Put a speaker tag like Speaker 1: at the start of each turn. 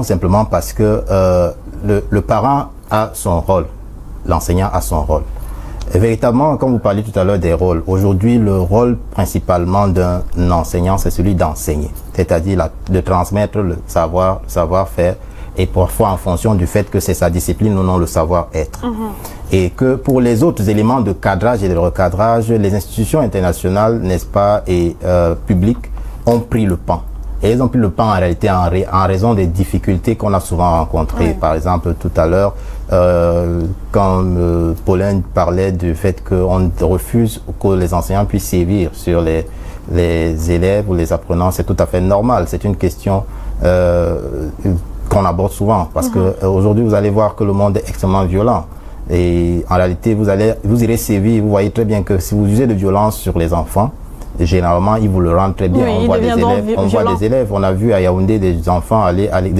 Speaker 1: simplement parce que le parent a son rôle, l'enseignant a son rôle. Et véritablement, comme vous parliez tout à l'heure des rôles, aujourd'hui, le rôle principalement d'un enseignant, c'est celui d'enseigner, c'est-à-dire de transmettre le savoir-faire, et parfois en fonction du fait que c'est sa discipline ou non le savoir-être. Et que pour les autres éléments de cadrage et de recadrage, les institutions internationales, n'est-ce pas, et publiques, ont pris le pan. Et ils ont pris le pan en réalité en raison des difficultés qu'on a souvent rencontrées. Oui. Par exemple, tout à l'heure, quand Paulin parlait du fait qu'on refuse que les enseignants puissent sévir sur les élèves ou les apprenants, c'est tout à fait normal. C'est une question qu'on aborde souvent parce que aujourd'hui, vous allez voir que le monde est extrêmement violent. Et en réalité, vous irez sévir. Vous voyez très bien que si vous usez de violence sur les enfants, généralement, ils vous le rendent très bien. Oui, on voit des élèves, on a vu à Yaoundé des enfants aller